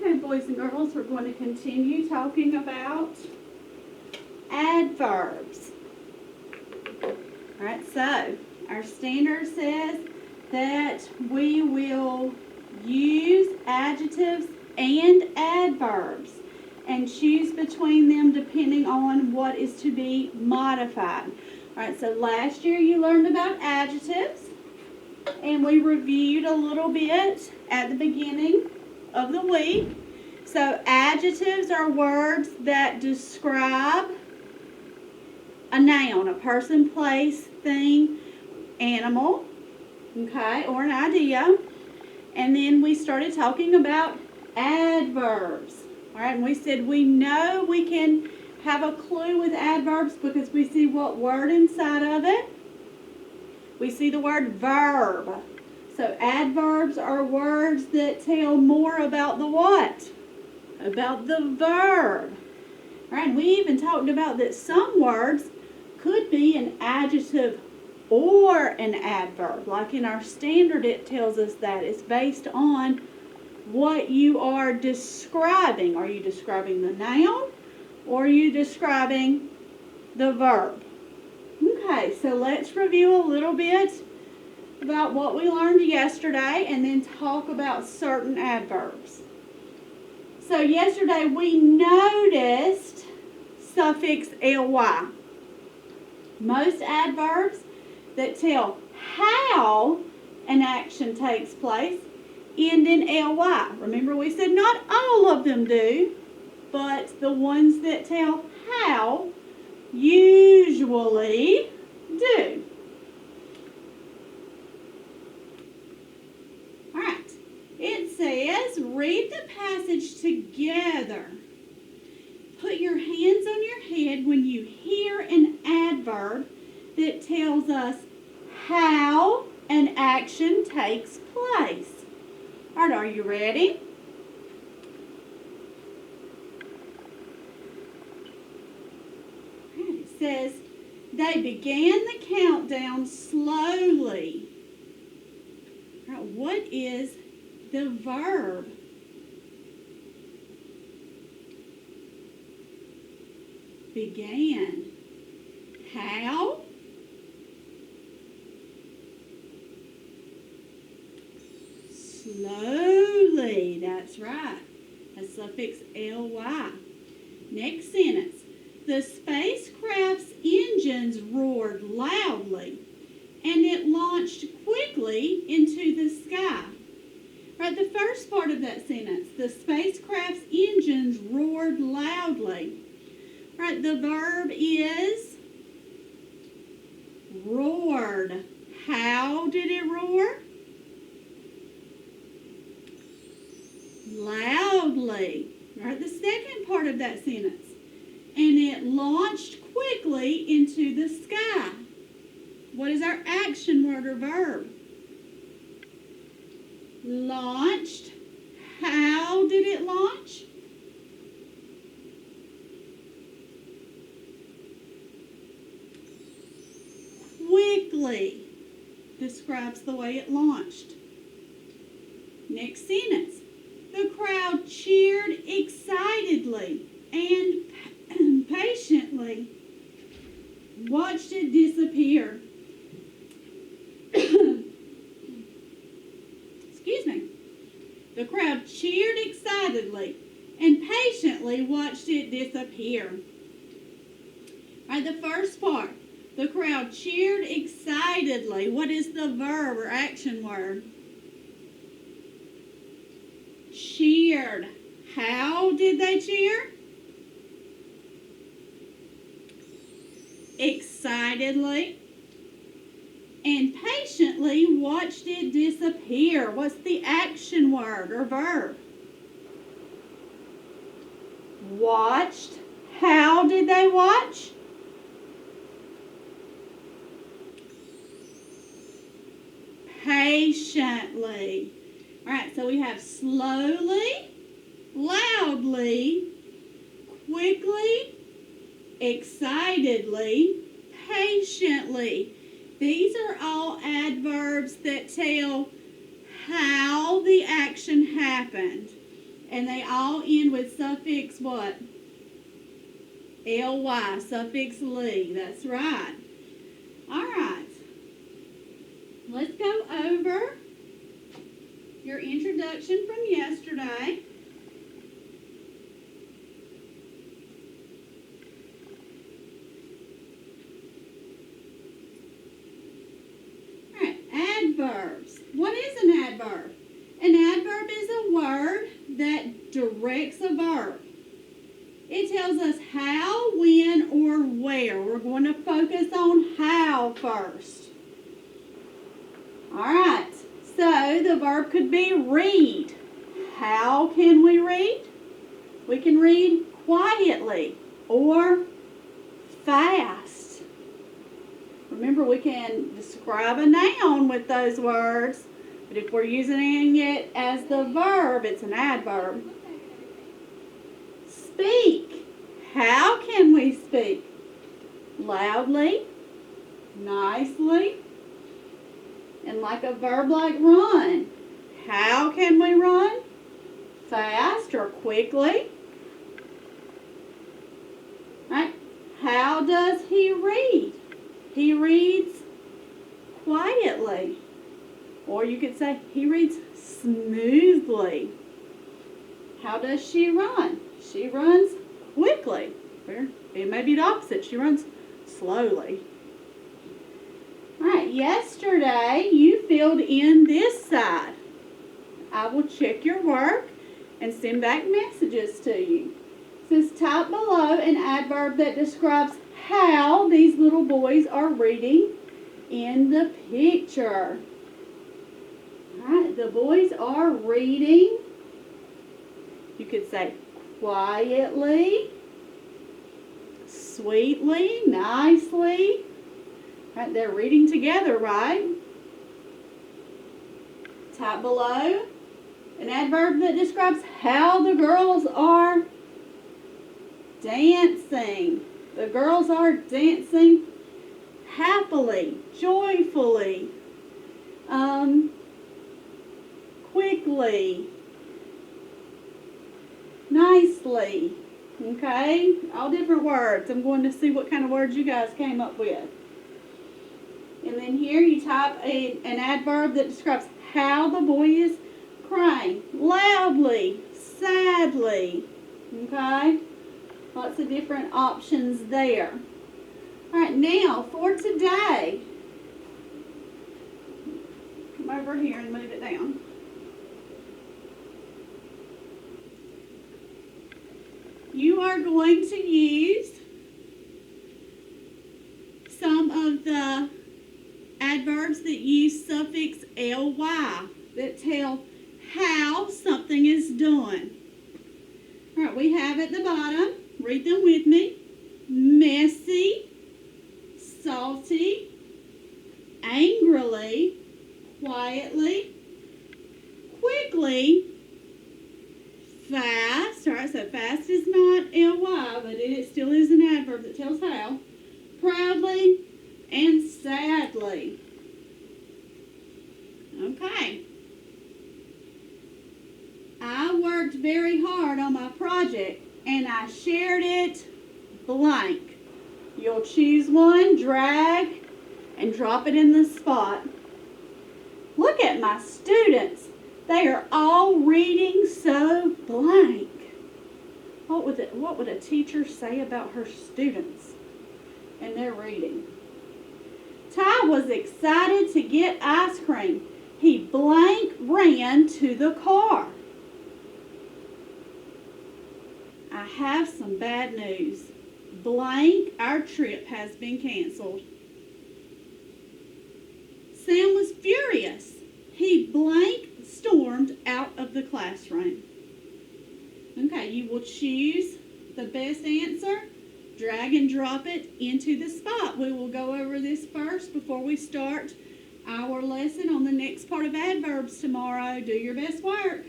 Okay, boys and girls, we're going to continue talking about adverbs. Alright, so our standard says that we will use adjectives and adverbs and choose between them depending on what is to be modified. Alright, so last year you learned about adjectives and we reviewed a little bit at the beginning of the week. So adjectives are words that describe a noun, a person, place, thing, animal, okay, or an idea. And then we started talking about adverbs. All right, and we said we know we can have a clue with adverbs because we see what word inside of it. We see the word verb. So adverbs are words that tell more about the what? About the verb. All right, and we even talked about that some words could be an adjective or an adverb. Like in our standard, it tells us that it's based on what you are describing. Are you describing the noun or are you describing the verb? Okay, so let's review a little bit about what we learned yesterday and then talk about certain adverbs. So yesterday we noticed suffix ly. Most adverbs that tell how an action takes place end in ly. Remember we said not all of them do, but the ones that tell how usually do. Alright, it says read the passage together. Put your hands on your head when you hear an adverb that tells us how an action takes place. Alright, are you ready? It says, they began the countdown slowly. Alright, what is the verb? Began. How? Slowly. That's right. A suffix ly. Next sentence. The spacecraft's engines roared loudly and it launched quickly into the sky. Right, the first part of that sentence. The spacecraft's engines roared loudly. Right, the verb is roared. How did it roar? Loudly. Right, the second part of that sentence. And it launched quickly into the sky. What is our action word or verb? Launched. How did it launch? Quickly describes the way it launched. Next sentence. The crowd cheered excitedly and patiently watched it disappear. Excuse me. The crowd cheered excitedly and patiently watched it disappear. All right, the first part. The crowd cheered excitedly. What is the verb or action word? Cheered. How did they cheer? Excitedly. And patiently watched it disappear. What's the action word or verb? Watched. How did they watch? Patiently. All right, so we have slowly, loudly, quickly, excitedly, patiently. These are all adverbs that tell how the action happened. And they all end with suffix what? ly, suffix ly. That's right. All right. Let's go over your introduction from yesterday. All right, adverbs. What is an adverb? An adverb is a word that directs a verb. It tells us how, when, or where. We're going to focus on how first. All right, so the verb could be read. How can we read? We can read quietly or fast. Remember, we can describe a noun with those words, but if we're using it as the verb, it's an adverb. Speak. How can we speak? Loudly, nicely, and like a verb like run. How can we run? Fast or quickly. Right? How does he read? He reads quietly. Or you could say he reads smoothly. How does she run? She runs quickly. Or it may be the opposite. She runs slowly. All right, yesterday you filled in this side. I will check your work and send back messages to you. It says type below an adverb that describes how these little boys are reading in the picture. All right, the boys are reading. You could say quietly, sweetly, nicely. Right, they're reading together, right? Type below an adverb that describes how the girls are dancing. The girls are dancing happily, joyfully, quickly, nicely. Okay? All different words. I'm going to see what kind of words you guys came up with. And then here you type an adverb that describes how the boy is crying. Loudly, sadly. Okay? Lots of different options there. All right, now for today. Come over here and move it down. You are going to use some of the adverbs that use suffix ly that tell how something is done. All right, we have at the bottom, read them with me. Messy, salty, angrily, quietly, quickly, fast. All right, so fast is not ly, but it still is an adverb that tells how. Proudly and sadly. Okay. I worked very hard on my project and I shared it blank. You'll choose one, drag, and drop it in the spot. Look at my students. They are all reading so blank. What would a teacher say about her students and their reading? Ty was excited to get ice cream. He blank ran to the car. I have some bad news. Blank, our trip has been canceled. Sam was furious. He blank stormed out of the classroom. Okay, you will choose the best answer, drag and drop it into the spot. We will go over this first before we start our lesson on the next part of adverbs tomorrow. Do your best work.